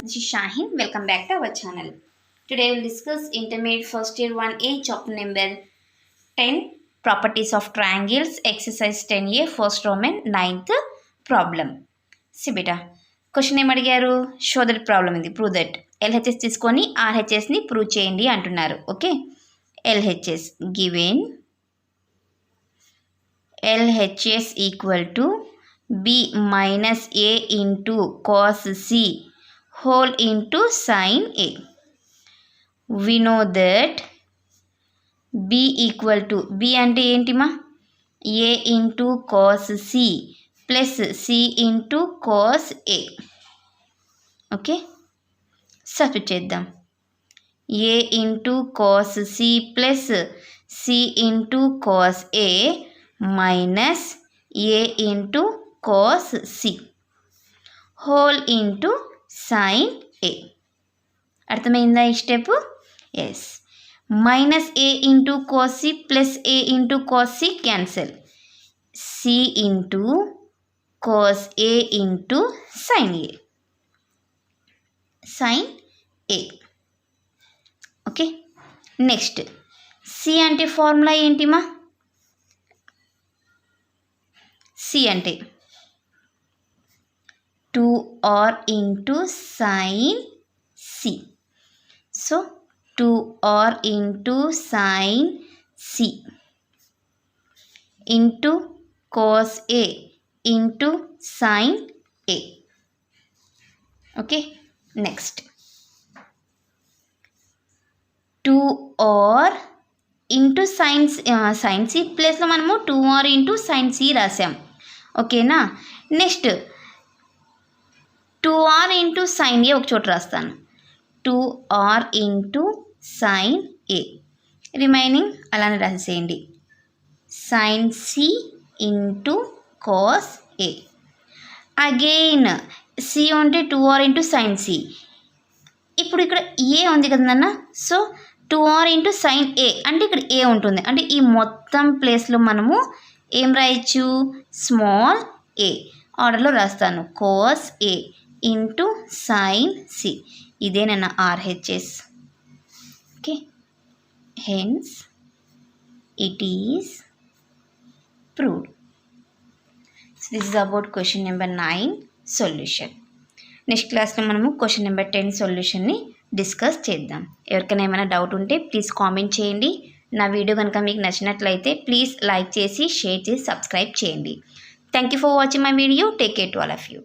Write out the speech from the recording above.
this is Shahin. Welcome back to our channel. Today we'll discuss intermediate first year 1A chapter number 10 properties of triangles exercise 10A first Roman 9th problem. See beta. Question ఏం అడిగారు? Show that problem ఇది. Prove that. LHS తీసుకొని RHS ని prove చేయండి అంటున్నారు. Okay. LHS given LHS equal to B minus A into cos C whole into sin A. We know that B equal to B అంటే ఏంటిమా A into cos C plus C into cos A. Okay substitute చేద్దాం. A into cos C plus C into cos A minus A into cos C whole into sin A. అర్థమైందా ఈ step? Yes. Minus A into cos C plus A into cos C cancel. C into cos A into sin A. sin A. Okay next C అంటే formula ఏంటిమా? C అంటే 2r into sin C. So 2r into sin C into cos A into sin A. Okay, next 2r into sin C ప్లస్లో మనము 2r into sin C రాసాం. ఓకేనా? Next 2r into sin A ఒక చోట రాస్తాను. 2r into sin A remaining అలానే రాసేయండి. sin C into cos A. Again C ఉంటే 2r into sin C. ఇప్పుడు ఇక్కడ A ఉంది కదన్న, so 2r into sin A అంటే ఇక్కడ A ఉంటుంది. అంటే ఈ మొత్తం ప్లేస్లో మనము ఏం రాయొచ్చు? స్మాల్ A ఆర్డర్లో రాస్తాను. cos A into sin C. ఇదేనన్నా RHS. Okay, hence it is proved. So this is about question number 9 solution. Next క్లాస్లో మనము క్వశ్చన్ నెంబర్ 10 సొల్యూషన్ని డిస్కస్ చేద్దాం. ఎవరికైనా ఏమైనా డౌట్ ఉంటే ప్లీజ్ కామెంట్ చేయండి. నా వీడియో కనుక మీకు నచ్చినట్లయితే ప్లీజ్ లైక్ చేసి షేర్ చేసి సబ్స్క్రైబ్ చేయండి. Thank you for watching my video. Take care to all of you.